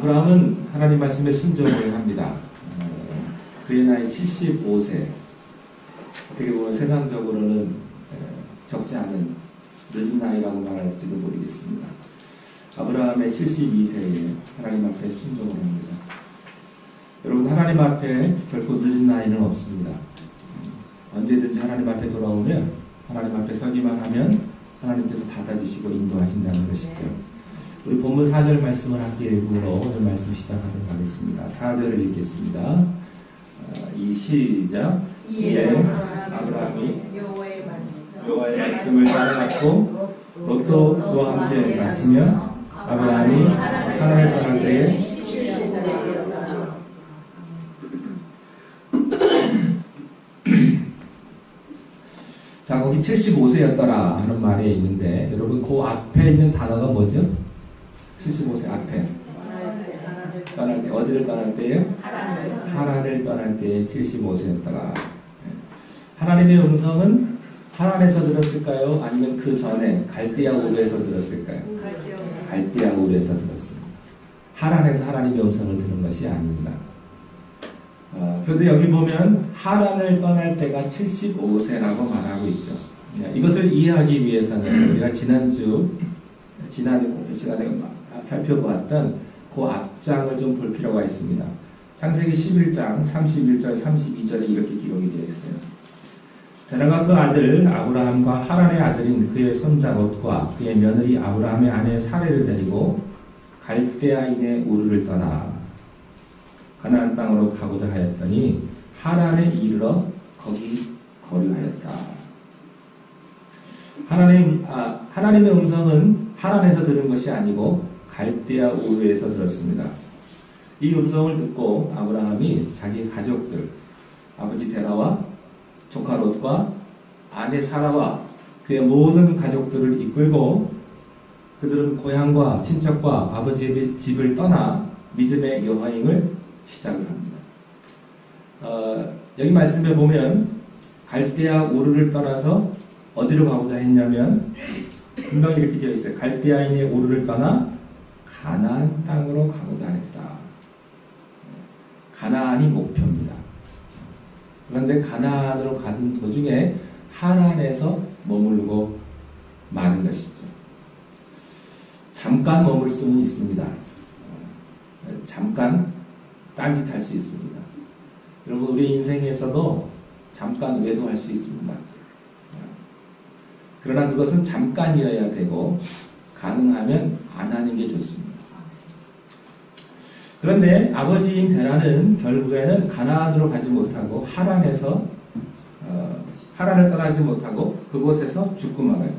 아브라함은 하나님 말씀에 순종을 합니다. 그의 나이 75세. 어떻게 보면 세상적으로는 적지 않은 늦은 나이라고 말할지도 모르겠습니다. 아브라함의 72세에 하나님 앞에 순종을 합니다. 여러분, 하나님 앞에 결코 늦은 나이는 없습니다. 언제든지 하나님 앞에 돌아오면, 하나님 앞에 서기만 하면 하나님께서 받아주시고 인도하신다는 것이죠. 우리 본문 4절 말씀을 함께 읽으러 오늘 말씀 시작하도록 하겠습니다. 4절을 읽겠습니다. 시작. 이에 아브라함이 여호와의 말씀을 따라갔고 롯도 그와 함께 갔으며 아브라함이 하나님을 떠날 때에 자, 거기 75세였더라 하는 말이 있는데, 여러분 그 앞에 있는 단어가 뭐죠? 75세 앞에 떠날 때, 어디를 떠날 때예요? 하란을 떠날 때에 75세였더라. 하나님의 음성은 하란에서 들었을까요? 아니면 그 전에 갈대아 우르에서 들었을까요? 갈대아 우르에서 들었습니다. 하란에서 하나님의 음성을 들은 것이 아닙니다. 그런데 여기 보면 하란을 떠날 때가 75세라고 말하고 있죠. 이것을 이해하기 위해서는 우리가 지난 시간에 살펴보았던 그 앞장을 좀 볼 필요가 있습니다. 창세기 11장 31절 32절에 이렇게 기록이 되어 있어요. 게다가 그 아들 아브라함과 하란의 아들인 그의 손자 롯과 그의 며느리 아브라함의 아내 사레를 데리고 갈대아인의 우르를 떠나 가나안 땅으로 가고자 하였더니 하란에 이르러 거기 거류하였다. 하나님의 음성은 하란에서 들은 것이 아니고 갈대아 우르에서 들었습니다. 이 음성을 듣고 아브라함이 자기 가족들, 아버지 테라와 조카 롯과 아내 사라와 그의 모든 가족들을 이끌고 그들은 고향과 친척과 아버지의 집을 떠나 믿음의 여행을 시작을 합니다. 여기 말씀에 보면 갈대아 우르를 떠나서 어디로 가고자 했냐면 분명히 이렇게 되어 있어요. 갈대아인의 우르를 떠나 가나안 땅으로 가고자 했다. 가나안이 목표입니다. 그러나 그런데 가나안으로 가는 도중에 하란에서 머무르고 마는 것이죠. 잠깐 머물 수는 있습니다. 잠깐 딴짓할 수 있습니다. 여러분, 우리 인생에서도 잠깐 외도할 수 있습니다. 그러나 그것은 잠깐이어야 되고 가능하면 안 하는 게 좋습니다. 그런데 아버지인 데라는 결국에는 가나안으로 가지 못하고 하란을 떠나지 못하고 그곳에서 죽고 말아요.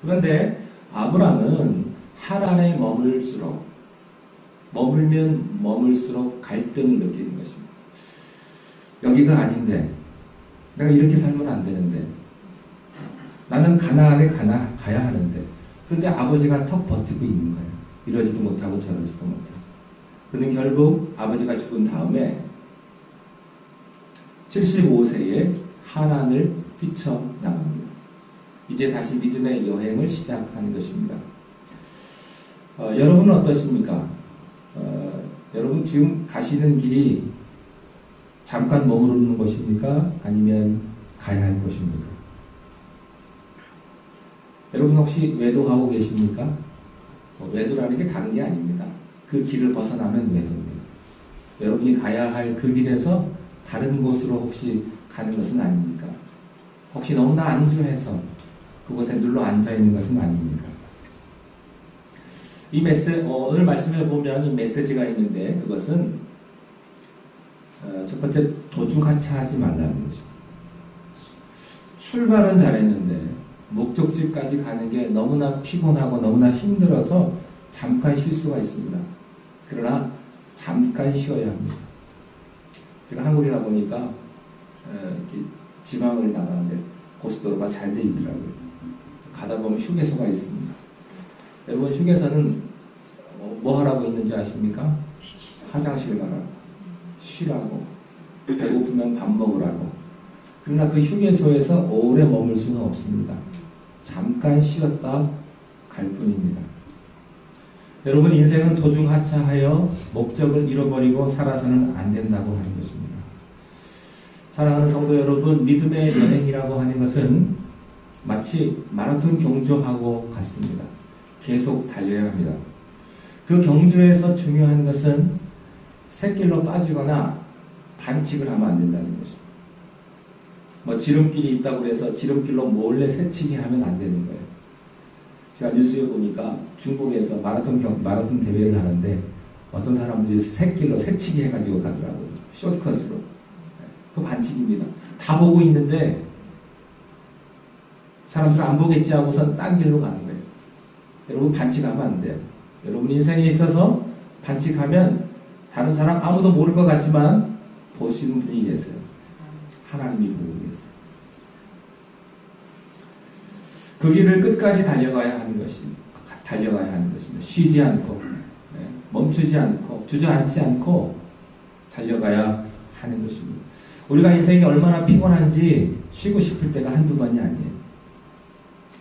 그런데 아브람은 하란에 머물면 머물수록 갈등을 느끼는 것입니다. 여기가 아닌데 내가 이렇게 살면 안 되는데 나는 가나안에 가야 하는데 그런데 아버지가 턱 버티고 있는 거예요. 이러지도 못하고 저러지도 못하고. 그는 결국 아버지가 죽은 다음에 75세에 하란을 뛰쳐나갑니다. 이제 다시 믿음의 여행을 시작하는 것입니다. 여러분은 어떠십니까? 여러분 지금 가시는 길이 잠깐 머무르는 것입니까? 아니면 가야 할 것입니까? 여러분 혹시 외도하고 계십니까? 외도라는 게 다른 게 아닙니다. 그 길을 벗어나면 외도입니다. 여러분이 가야 할 그 길에서 다른 곳으로 혹시 가는 것은 아닙니까? 혹시 너무나 안주해서 그곳에 눌러 앉아있는 것은 아닙니까? 오늘 말씀을 보면 이 메시지가 있는데 그것은 첫 번째 도중하차하지 말라는 것입니다. 출발은 잘했는데 목적지까지 가는 게 너무나 피곤하고 너무나 힘들어서 잠깐 쉴 수가 있습니다. 그러나 잠깐 쉬어야 합니다. 제가 한국에 가보니까 지방을 나가는데 고속도로가 잘 돼 있더라고요. 가다 보면 휴게소가 있습니다. 여러분 휴게소는 뭐 하라고 있는지 아십니까? 화장실 가라고, 쉬라고, 배고프면 밥 먹으라고. 그러나 그 휴게소에서 오래 머물 수는 없습니다. 잠깐 쉬었다 갈 뿐입니다. 여러분 인생은 도중하차하여 목적을 잃어버리고 살아서는 안 된다고 하는 것입니다. 사랑하는 성도 여러분, 믿음의 여행이라고 하는 것은 마치 마라톤 경주하고 같습니다. 계속 달려야 합니다. 그 경주에서 중요한 것은 샛길로 빠지거나 반칙을 하면 안 된다는 것입니다. 지름길이 있다고 해서 지름길로 몰래 새치기 하면 안 되는 거예요. 제가 뉴스에 보니까 중국에서 마라톤 대회를 하는데 어떤 사람들이 샛길로 새치기 해가지고 가더라고요. 숏컷으로. 그 반칙입니다. 다 보고 있는데 사람들 안 보겠지 하고선 딴 길로 가는 거예요. 여러분 반칙하면 안 돼요. 여러분 인생에 있어서 반칙하면 다른 사람 아무도 모를 것 같지만 보시는 분이 계세요. 하나님이 보고 계세요. 그 길을 끝까지 달려가야 하는 것입니다. 쉬지 않고, 멈추지 않고, 주저앉지 않고 달려가야 하는 것입니다. 우리가 인생이 얼마나 피곤한지 쉬고 싶을 때가 한두 번이 아니에요.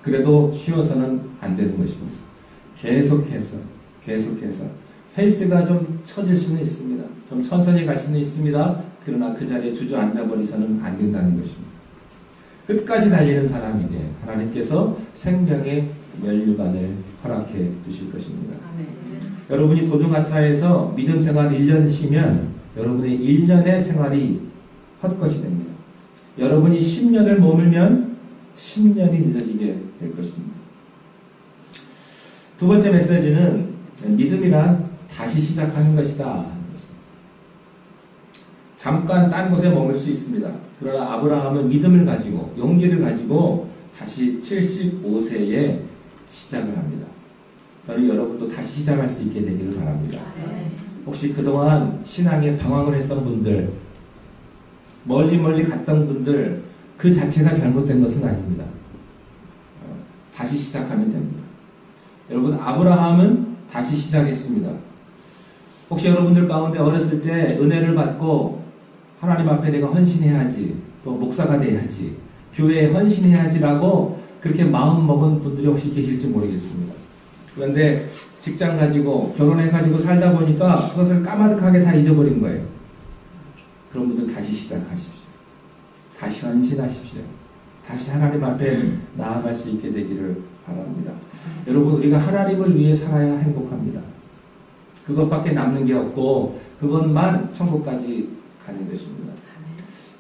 그래도 쉬어서는 안 되는 것입니다. 계속해서 페이스가 좀 처질 수는 있습니다. 좀 천천히 갈 수는 있습니다. 그러나 그 자리에 주저앉아버리서는 안 된다는 것입니다. 끝까지 달리는 사람에게 하나님께서 생명의 면류관을 허락해 주실 것입니다. 여러분이 도중하차에서 믿음 생활 1년 쉬면 여러분의 1년의 생활이 헛것이 됩니다. 여러분이 10년을 머물면 10년이 늦어지게 될 것입니다. 두 번째 메시지는 믿음이란 다시 시작하는 것이다. 잠깐 딴 곳에 머물 수 있습니다. 그러나 아브라함은 믿음을 가지고 용기를 가지고 다시 75세에 시작을 합니다. 저는 여러분도 다시 시작할 수 있게 되기를 바랍니다. 혹시 그동안 신앙에 방황을 했던 분들, 멀리 갔던 분들, 그 자체가 잘못된 것은 아닙니다. 다시 시작하면 됩니다. 여러분 아브라함은 다시 시작했습니다. 혹시 여러분들 가운데 어렸을 때 은혜를 받고 하나님 앞에 내가 헌신해야지, 또 목사가 돼야지, 교회에 헌신해야지라고 그렇게 마음 먹은 분들이 혹시 계실지 모르겠습니다. 그런데 직장 가지고 결혼해가지고 살다 보니까 그것을 까마득하게 다 잊어버린 거예요. 그런 분들 다시 시작하십시오. 다시 헌신하십시오. 다시 하나님 앞에 나아갈 수 있게 되기를 바랍니다. 여러분, 우리가 하나님을 위해 살아야 행복합니다. 그것밖에 남는 게 없고 그것만 천국까지 가는 것입니다.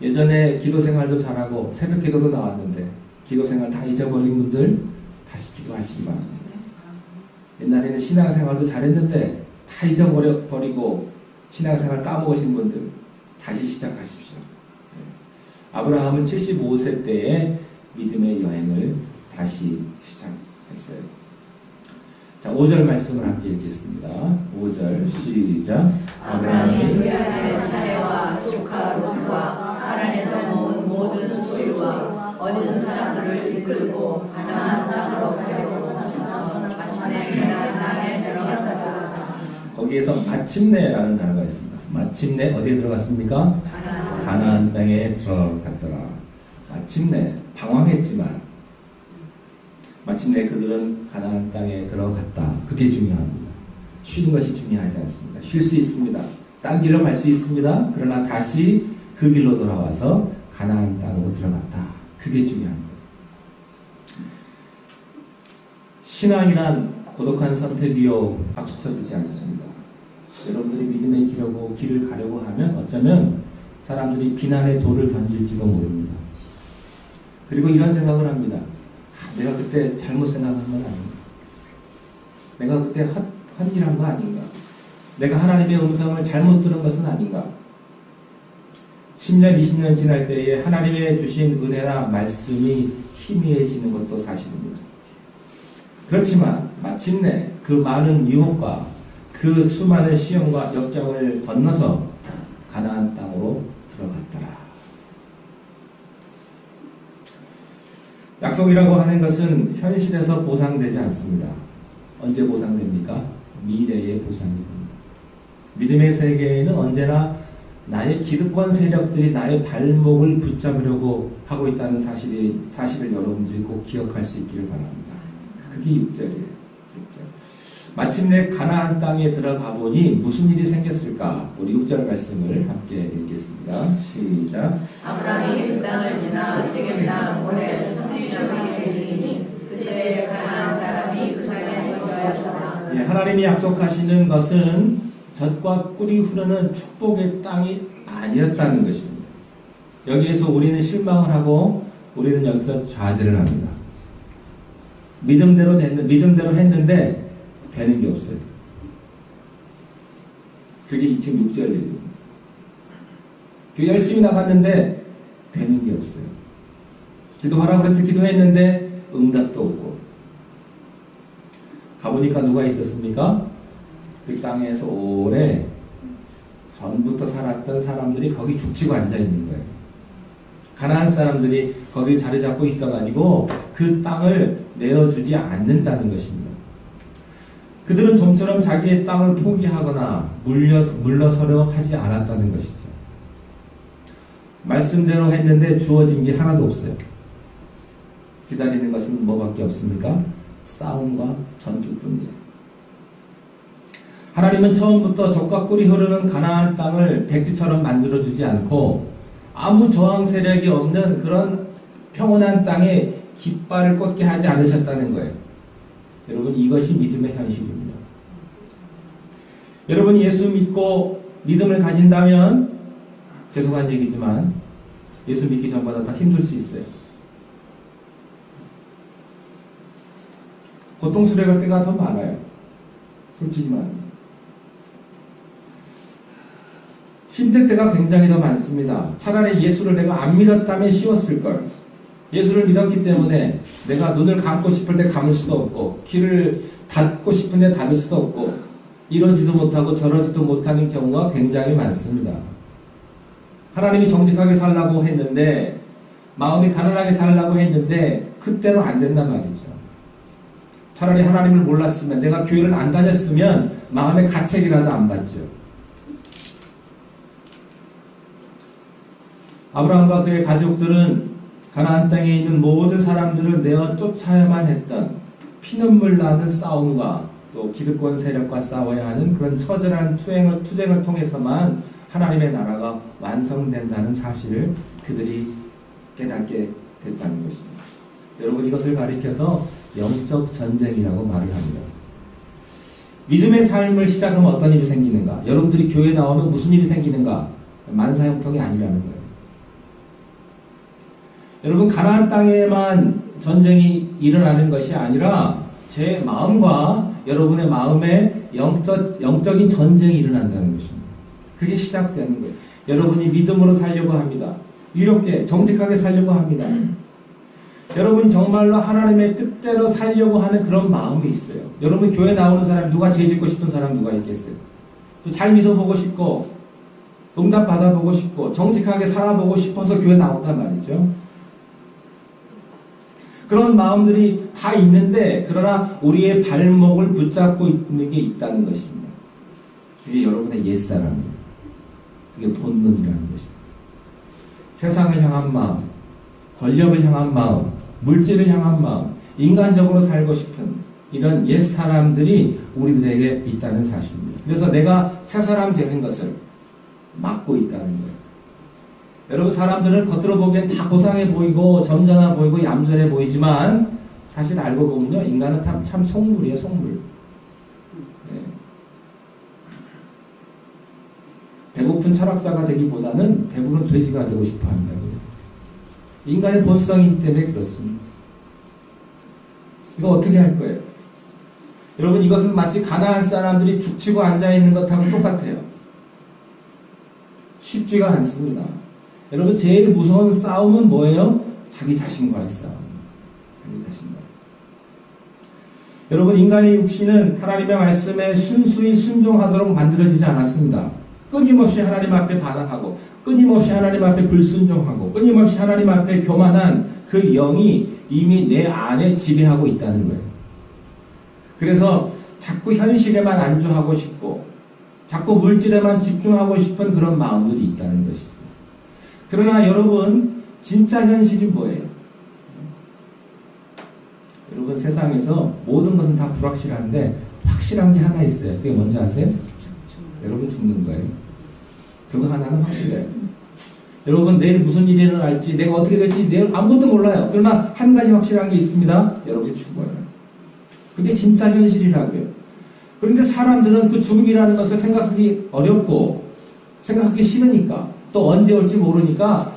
예전에 기도 생활도 잘하고 새벽 기도도 나왔는데 기도 생활 다 잊어버린 분들 다시 기도하시기 바랍니다. 옛날에는 신앙생활도 잘했는데 다 잊어버리고 신앙생활 까먹으신 분들 다시 시작하십시오. 아브라함은 75세 때에 믿음의 여행을 다시 시작했어요. 자, 5절 말씀을 함께 읽겠습니다. 5절 시작. 아브라함이 그 아내 사레와 조카 롯과 하란에서 모은 모든 소유와 어린 사람들을 이끌고 가나안 땅으로 가려고 나서서 마침내 가나안 땅에 들어갔다. 거기에서 마침내라는 단어가 있습니다. 마침내 어디에 들어갔습니까? 가나안 땅에 들어갔더라. 마침내 방황했지만 마침내 그들은 가나안 땅에 들어갔다. 그게 중요합니다. 쉬는 것이 중요하지 않습니다. 쉴 수 있습니다. 딴 길로 갈 수 있습니다. 그러나 다시 그 길로 돌아와서 가나안 땅으로 들어갔다. 그게 중요한 거예요. 신앙이란 고독한 선택이요 박수 쳐주지 않습니다. 여러분들이 믿음의 길을 가려고 하면 어쩌면 사람들이 비난의 돌을 던질지도 모릅니다. 그리고 이런 생각을 합니다. 내가 그때 잘못 생각한 건 아닌가? 내가 그때 헛일한 거 아닌가? 내가 하나님의 음성을 잘못 들은 것은 아닌가? 10년, 20년 지날 때에 하나님의 주신 은혜나 말씀이 희미해지는 것도 사실입니다. 그렇지만 마침내 그 많은 유혹과 그 수많은 시험과 역경을 건너서 가나안 땅으로 들어갔더라. 약속이라고 하는 것은 현실에서 보상되지 않습니다. 언제 보상됩니까? 미래에 보상이 됩니다. 믿음의 세계에는 언제나 나의 기득권 세력들이 나의 발목을 붙잡으려고 하고 있다는 사실을 여러분들이 꼭 기억할 수 있기를 바랍니다. 그게 6절이에요. 6절. 마침내 가나안 땅에 들어가 보니 무슨 일이 생겼을까? 우리 6절 말씀을 함께 읽겠습니다. 시작. 아브라함이 그 땅을 지나 세겜 땅 모레 성시령이 이르니 그때 가나안 사람이 그 땅에 거주하였더라. 예, 하나님이 약속하시는 것은 젖과 꿀이 흐르는 축복의 땅이 아니었다는 것입니다. 여기에서 우리는 실망을 하고 우리는 여기서 좌절을 합니다. 믿음대로 했는데 되는 게 없어요. 그게 26절 얘기입니다. 교회 열심히 나갔는데 되는 게 없어요. 기도하라고 해서 기도했는데 응답도 없고. 가보니까 누가 있었습니까? 그 땅에서 오래 전부터 살았던 사람들이 거기 죽치고 앉아있는 거예요. 가나안 사람들이 거기 자리 잡고 있어가지고 그 땅을 내어주지 않는다는 것입니다. 그들은 좀처럼 자기의 땅을 포기하거나 물러서려 하지 않았다는 것이죠. 말씀대로 했는데 주어진 게 하나도 없어요. 기다리는 것은 뭐밖에 없습니까? 싸움과 전투뿐이에요. 하나님은 처음부터 젖과 꿀이 흐르는 가나안 땅을 백지처럼 만들어주지 않고 아무 저항 세력이 없는 그런 평온한 땅에 깃발을 꽂게 하지 않으셨다는 거예요. 여러분, 이것이 믿음의 현실입니다. 여러분이 예수 믿고 믿음을 가진다면 죄송한 얘기지만 예수 믿기 전보다 더 힘들 수 있어요. 고통스러울 때가 더 많아요. 솔직히 말합니다. 힘들 때가 굉장히 더 많습니다. 차라리 예수를 내가 안 믿었다면 쉬웠을걸. 예수를 믿었기 때문에 내가 눈을 감고 싶을 때 감을 수도 없고 귀를 닫고 싶은데 닫을 수도 없고 이러지도 못하고 저러지도 못하는 경우가 굉장히 많습니다. 하나님이 정직하게 살라고 했는데 마음이 가난하게 살라고 했는데 그때는 안 된단 말이죠. 차라리 하나님을 몰랐으면 내가 교회를 안 다녔으면 마음의 가책이라도 안 받죠. 아브라함과 그의 가족들은 가나안 땅에 있는 모든 사람들을 내어 쫓아야만 했던 피눈물 나는 싸움과 또 기득권 세력과 싸워야 하는 그런 처절한 투쟁을 통해서만 하나님의 나라가 완성된다는 사실을 그들이 깨닫게 됐다는 것입니다. 여러분, 이것을 가리켜서 영적 전쟁이라고 말을 합니다. 믿음의 삶을 시작하면 어떤 일이 생기는가? 여러분들이 교회 나오면 무슨 일이 생기는가? 만사형통이 아니라는 거예요. 여러분, 가나안 땅에만 전쟁이 일어나는 것이 아니라 제 마음과 여러분의 마음에 영적인 전쟁이 일어난다는 것입니다. 그게 시작되는 거예요. 여러분이 믿음으로 살려고 합니다. 이렇게 정직하게 살려고 합니다. 여러분이 정말로 하나님의 뜻대로 살려고 하는 그런 마음이 있어요. 여러분, 교회 나오는 사람, 누가 죄 짓고 싶은 사람 누가 있겠어요? 또 잘 믿어보고 싶고 응답 받아보고 싶고 정직하게 살아보고 싶어서 교회 나온단 말이죠. 그런 마음들이 다 있는데, 그러나 우리의 발목을 붙잡고 있는 게 있다는 것입니다. 그게 여러분의 옛사람이에요. 그게 본능이라는 것입니다. 세상을 향한 마음, 권력을 향한 마음, 물질을 향한 마음, 인간적으로 살고 싶은 이런 옛사람들이 우리들에게 있다는 사실입니다. 그래서 내가 새사람 되는 것을 막고 있다는 거예요. 여러분, 사람들은 겉으로 보기엔 다 고상해 보이고 점잖아 보이고 얌전해 보이지만 사실 알고 보면요, 인간은 참 속물이에요. 속물. 네. 배고픈 철학자가 되기보다는 배부른 돼지가 되고 싶어 합니다. 인간의 본성이기 때문에 그렇습니다. 이거 어떻게 할 거예요? 여러분, 이것은 마치 가나안 사람들이 죽치고 앉아있는 것하고 똑같아요. 쉽지가 않습니다. 여러분, 제일 무서운 싸움은 뭐예요? 자기 자신과의 싸움. 자기 자신과. 여러분, 인간의 육신은 하나님의 말씀에 순수히 순종하도록 만들어지지 않았습니다. 끊임없이 하나님 앞에 반항하고, 끊임없이 하나님 앞에 불순종하고, 끊임없이 하나님 앞에 교만한 그 영이 이미 내 안에 지배하고 있다는 거예요. 그래서 자꾸 현실에만 안주하고 싶고, 자꾸 물질에만 집중하고 싶은 그런 마음들이 있다는 것입니다. 그러나 여러분, 진짜 현실이 뭐예요? 여러분, 세상에서 모든 것은 다 불확실한데 확실한 게 하나 있어요. 그게 뭔지 아세요? 여러분, 죽는 거예요. 그거 하나는 확실해요. 여러분, 내일 무슨 일이 일어날지, 내가 어떻게 될지 내일 아무것도 몰라요. 그러나 한 가지 확실한 게 있습니다. 여러분이 죽어요. 그게 진짜 현실이라고요. 그런데 사람들은 그 죽음이라는 것을 생각하기 어렵고 생각하기 싫으니까, 또 언제 올지 모르니까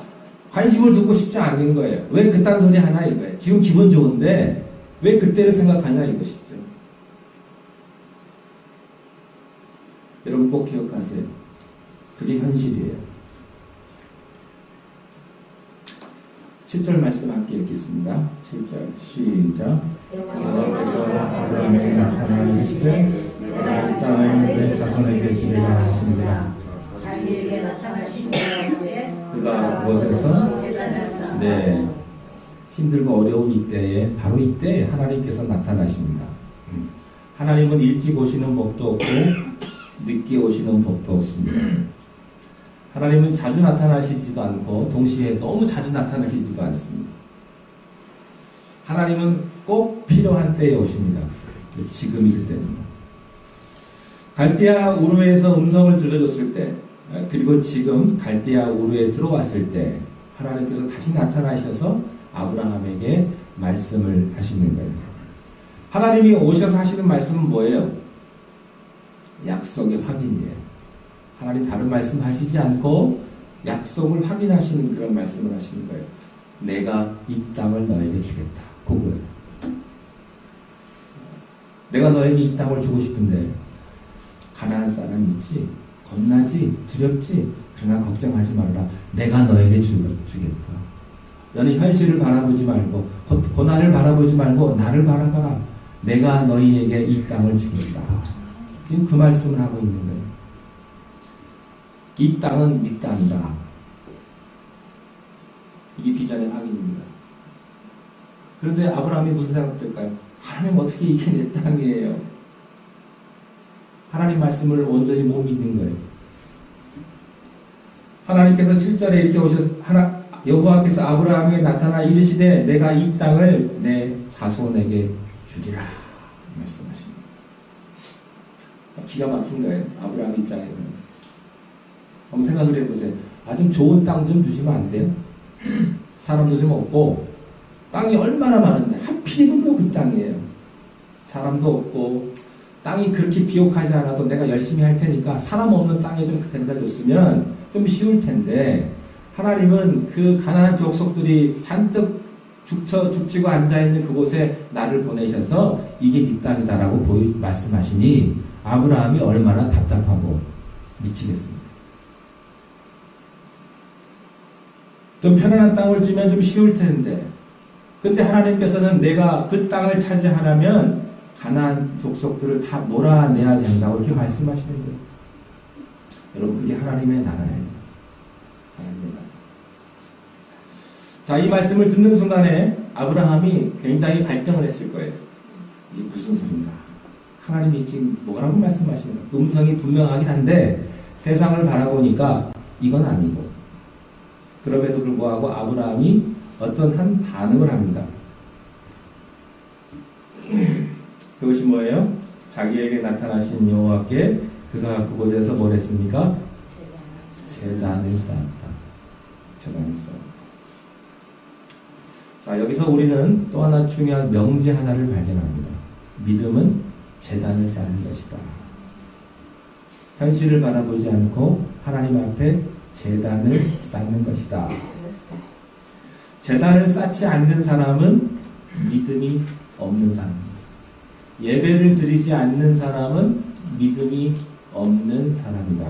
관심을 두고 싶지 않는 거예요. 왜 그딴 소리 하냐 이거예요. 지금 기분 좋은데 왜 그때를 생각하냐 이것이죠. 여러분, 꼭 기억하세요. 그게 현실이에요. 7절 말씀 함께 읽겠습니다. 7절 시작. 여호와께서 아브라함에게 나타나 이르시되 내가 이 땅을 내 자손에게 주리라 하십니다. 자기에게 나타나신 후에 그가 그곳에서 네, 힘들고 어려운 이때에, 바로 이때 하나님께서 나타나십니다. 하나님은 일찍 오시는 법도 없고 늦게 오시는 법도 없습니다. 하나님은 자주 나타나시지도 않고 동시에 너무 자주 나타나시지도 않습니다. 하나님은 꼭 필요한 때에 오십니다. 지금이 그때입니다. 갈대아 우르에서 음성을 들려줬을 때, 그리고 지금 갈대아 우르에 들어왔을 때 하나님께서 다시 나타나셔서 아브라함에게 말씀을 하시는 거예요. 하나님이 오셔서 하시는 말씀은 뭐예요? 약속의 확인이에요. 하나님 다른 말씀 하시지 않고 약속을 확인하시는 그런 말씀을 하시는 거예요. 내가 이 땅을 너에게 주겠다. 그거예요. 내가 너에게 이 땅을 주고 싶은데 가나안 사람 있지? 겁나지? 두렵지? 그러나 걱정하지 말라. 내가 너에게 주겠다. 너는 현실을 바라보지 말고 고난을 바라보지 말고 나를 바라봐라. 내가 너희에게 이 땅을 주겠다. 지금 그 말씀을 하고 있는 거예요. 이 땅은 네 땅이다. 이게 비전의 확인입니다. 그런데 아브라함이 무슨 생각 들까요? 하나님, 어떻게 이게 내 땅이에요? 하나님 말씀을 온전히 못 믿는 거예요. 하나님께서 7절에 이렇게 오셔서 여호와께서 아브라함에게 나타나 이르시되 내가 이 땅을 내 자손에게 주리라 말씀하십니다. 기가 막힌 거예요. 아브라함 입장에서는. 한번 생각을 해보세요. 좀 좋은 땅 좀 주시면 안 돼요? 사람도 좀 없고 땅이 얼마나 많은데 하필이면 또 그 땅이에요. 사람도 없고 땅이 그렇게 비옥하지 않아도 내가 열심히 할 테니까 사람 없는 땅에 좀 데려다 줬으면 좀 쉬울 텐데 하나님은 그 가나안 족속들이 잔뜩 죽치고 앉아있는 그곳에 나를 보내셔서 이게 네 땅이다라고 말씀하시니 아브라함이 얼마나 답답하고 미치겠습니다. 좀 편안한 땅을 주면 좀 쉬울 텐데 근데 하나님께서는 내가 그 땅을 차지하려면 가나안 족속들을 다 몰아내야 된다고 이렇게 말씀하시는 거예요. 여러분 그게 하나님의 나라예요. 하나님의 나라. 자, 이 말씀을 듣는 순간에 아브라함이 굉장히 갈등을 했을 거예요. 이게 무슨 소린가? 하나님이 지금 뭐라고 말씀하시는가? 음성이 분명하긴 한데 세상을 바라보니까 이건 아니고 그럼에도 불구하고 아브라함이 어떤 한 반응을 합니다. 그것이 뭐예요? 자기에게 나타나신 여호와께 그가 그곳에서 뭘 했습니까? 제단을 쌓았다. 제단을 쌓았다. 자, 여기서 우리는 또 하나 중요한 명제 하나를 발견합니다. 믿음은 제단을 쌓는 것이다. 현실을 바라보지 않고 하나님 앞에 제단을 쌓는 것이다. 제단을 쌓지 않는 사람은 믿음이 없는 사람입니다. 예배를 드리지 않는 사람은 믿음이 없는 사람이다.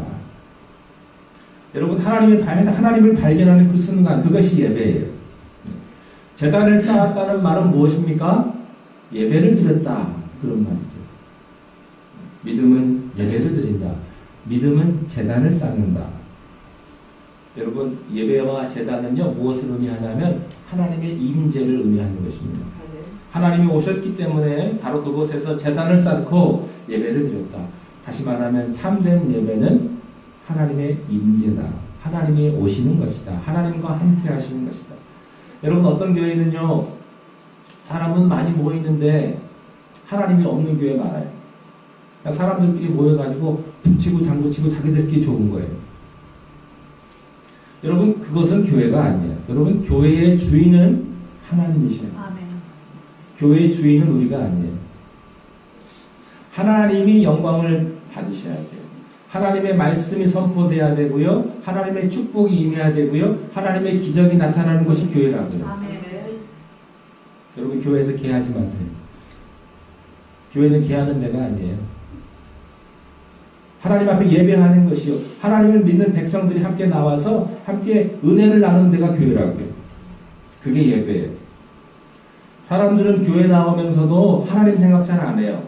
여러분 하나님을 발견하는 그 순간 그것이 예배예요. 제단을 쌓았다는 말은 무엇입니까? 예배를 드렸다 그런 말이죠. 믿음은 예배를 드린다. 믿음은 제단을 쌓는다. 여러분 예배와 제단은요 무엇을 의미하냐면 하나님의 임재를 의미하는 것입니다. 하나님이 오셨기 때문에 바로 그곳에서 제단을 쌓고 예배를 드렸다. 다시 말하면 참된 예배는 하나님의 임재다. 하나님이 오시는 것이다. 하나님과 함께 하시는 것이다. 여러분 어떤 교회는요 사람은 많이 모이는데 하나님이 없는 교회 많아요. 그냥 사람들끼리 모여가지고 북치고 장구치고 자기들끼리 좋은 거예요. 여러분 그것은 교회가 아니에요. 여러분 교회의 주인은 하나님이셔요. 아멘. 교회의 주인은 우리가 아니에요. 하나님이 영광을 받으셔야 돼요. 하나님의 말씀이 선포돼야 되고요. 하나님의 축복이 임해야 되고요. 하나님의 기적이 나타나는 것이 교회라고요. 아멘. 여러분 교회에서 개하지 마세요. 교회는 개하는 데가 아니에요. 하나님 앞에 예배하는 것이요. 하나님을 믿는 백성들이 함께 나와서 함께 은혜를 나누는 데가 교회라고요. 그게 예배예요. 사람들은 교회 나오면서도 하나님 생각 잘 안 해요.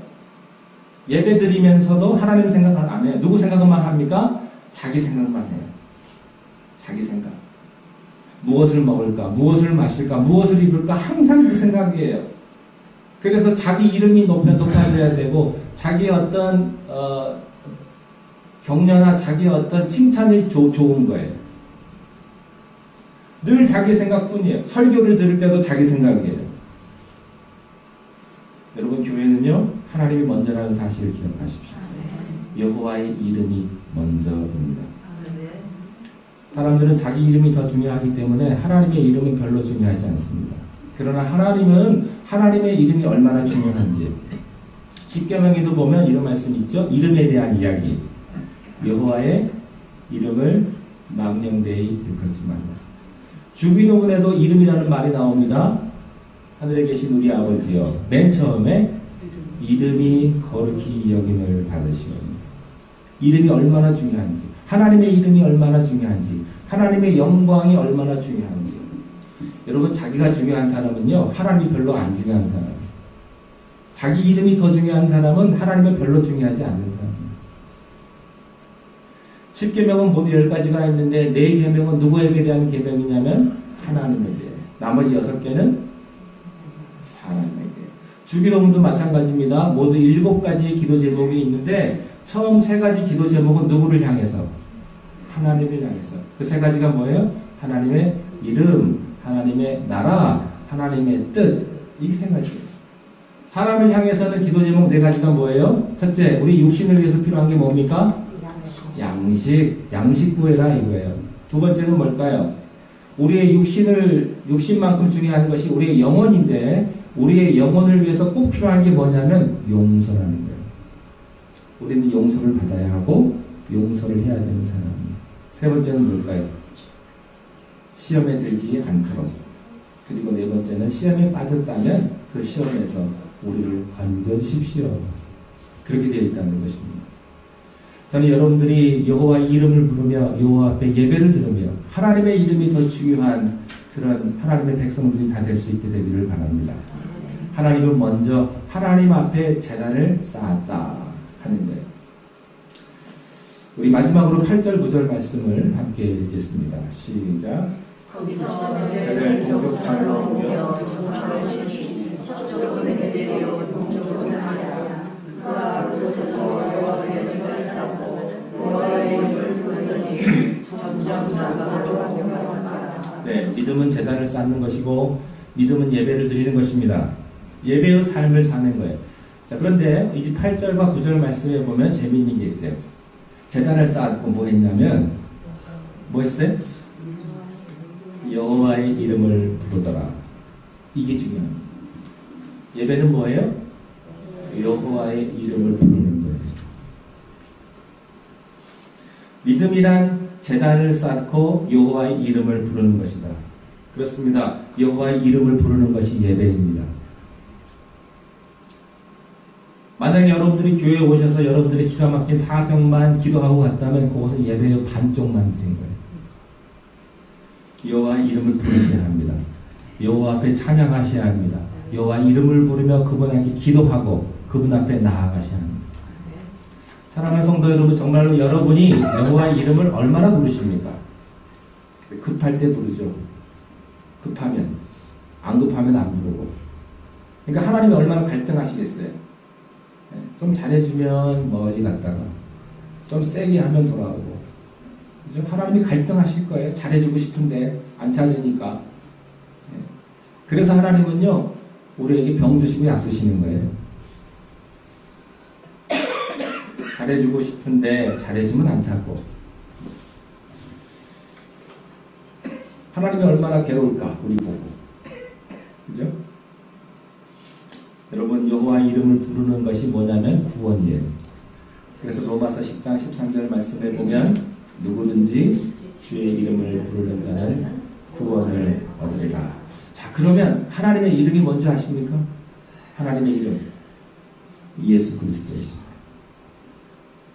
예배 드리면서도 하나님 생각 안 해요. 누구 생각만 합니까? 자기 생각만 해요. 자기 생각. 무엇을 먹을까? 무엇을 마실까? 무엇을 입을까? 항상 그 생각이에요. 그래서 자기 이름이 높아져야 되고 자기 어떤 격려나 자기 어떤 칭찬이 좋은 거예요. 늘 자기 생각뿐이에요. 설교를 들을 때도 자기 생각이에요. 여러분 교회는요 하나님이 먼저라는 사실을 기억하십시오. 여호와의 이름이 먼저입니다. 사람들은 자기 이름이 더 중요하기 때문에 하나님의 이름은 별로 중요하지 않습니다. 그러나 하나님은 하나님의 이름이 얼마나 중요한지 십계명에도 보면 이런 말씀이 있죠. 이름에 대한 이야기. 여호와의 이름을 망령되이 욕하지 말라. 주기도문에도 이름이라는 말이 나옵니다. 하늘에 계신 우리 아버지여, 맨 처음에 이름이 거룩히 여김을 받으시오니. 이름이 얼마나 중요한지, 하나님의 이름이 얼마나 중요한지, 하나님의 영광이 얼마나 중요한지. 여러분 자기가 중요한 사람은요 하나님이 별로 안 중요한 사람, 자기 이름이 더 중요한 사람은 하나님은 별로 중요하지 않는 사람. 10계명은 모두 10가지가 있는데 4계명은 누구에게 대한 계명이냐면 하나님에게, 나머지 6개는 사람에게. 주기도문도 마찬가지입니다. 모두 7가지의 기도 제목이 있는데 처음 3가지 기도 제목은 누구를 향해서? 하나님을 향해서. 그 3가지가 뭐예요? 하나님의 이름, 하나님의 나라, 하나님의 뜻. 이 3가지. 사람을 향해서는 기도 제목 4가지가 뭐예요? 첫째, 우리 육신을 위해서 필요한 게 뭡니까? 양식 구해라 이거예요. 두 번째는 뭘까요? 우리의 육신만큼 중요한 것이 우리의 영혼인데, 우리의 영혼을 위해서 꼭 필요한 게 뭐냐면 용서라는 거예요. 우리는 용서를 받아야 하고 용서를 해야 되는 사람이에요. 세 번째는 뭘까요? 시험에 들지 않도록. 그리고 네 번째는 시험에 빠졌다면 그 시험에서 우리를 건져주십시오. 그렇게 되어 있다는 것입니다. 저는 여러분들이 여호와의 이름을 부르며 여호와 앞에 예배를 드리며 하나님의 이름이 더 중요한 그런 하나님의 백성들이 다 될 수 있게 되기를 바랍니다. 하나님은 먼저 하나님 앞에 제단을 쌓았다 하는 거예요. 우리 마지막으로 8절 9절 말씀을 함께 읽겠습니다. 시작. 거기서 그들 동족산으로 옮겨 정말을 시키 서쪽으로 내려 동쪽으로 나아가라. 그가 그곳에서 여호와의 제단을 쌓고 여호와의 이름을 부르더니 점점 나아가 돌아가라. 네, 믿음은 제단을 쌓는 것이고 믿음은 예배를 드리는 것입니다. 예배의 삶을 사는 거예요. 자, 그런데 이제 8절과 9절 말씀에 보면 재미있는 게 있어요. 제단을 쌓았고 뭐 했냐면 뭐 했어요? 여호와의 이름을 부르더라. 이게 중요합니다. 예배는 뭐예요? 여호와의 이름을 부르는 거예요. 믿음이란 제단을 쌓고 여호와의 이름을 부르는 것이다. 그렇습니다. 여호와의 이름을 부르는 것이 예배입니다. 만약에 여러분들이 교회에 오셔서 여러분들이 기가 막힌 사정만 기도하고 갔다면 그것은 예배의 반쪽만 드린 거예요. 여호와의 이름을 부르셔야 합니다. 여호와 앞에 찬양하셔야 합니다. 여호와 이름을 부르며 그분에게 기도하고 그분 앞에 나아가셔야 합니다. 사랑하는 성도 여러분, 정말로 여러분이 여호와의 이름을 얼마나 부르십니까? 급할 때 부르죠. 급하면. 안 급하면 안 부르고. 그러니까 하나님이 얼마나 갈등하시겠어요? 좀 잘해주면 멀리 갔다가 좀 세게 하면 돌아오고. 그죠? 하나님이 갈등하실 거예요. 잘해주고 싶은데 안 찾으니까. 그래서 하나님은요, 우리에게 병 드시고 약 드시는 거예요. 잘해주고 싶은데 잘해주면 안 찾고. 하나님이 얼마나 괴로울까 우리 보고. 그죠? 여러분, 여호와의 이름을 부르는 것이 뭐냐면 구원이에요. 그래서 로마서 10장 13절 말씀에 보면 누구든지 주의 이름을 부르는 자는 구원을 얻으리라. 자, 그러면 하나님의 이름이 뭔지 아십니까? 하나님의 이름 예수 그리스도이십니다.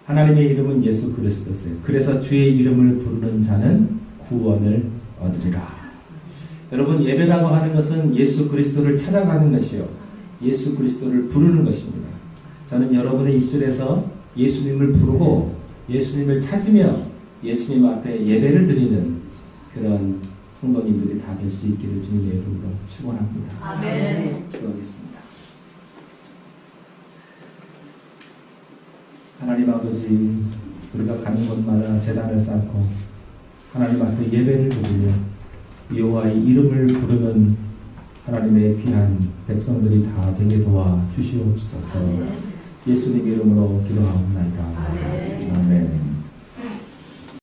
하나님의 이름은 예수 그리스도세요. 그래서 주의 이름을 부르는 자는 구원을 얻으리라. 여러분, 예배라고 하는 것은 예수 그리스도를 찾아가는 것이요, 예수 그리스도를 부르는 것입니다. 저는 여러분의 입술에서 예수님을 부르고 예수님을 찾으며 예수님 앞에 예배를 드리는 그런 성도님들이 다 될 수 있기를 주님의 이름으로 축원합니다. 아멘. 기도하겠습니다. 하나님 아버지, 우리가 가는 곳마다 제단을 쌓고 하나님 앞에 예배를 드리며 여호와의 이름을 부르는 하나님의 귀한 백성들이 다 되게 도와 주시옵소서. 예수님 이름으로 기도하옵나이다. 아멘.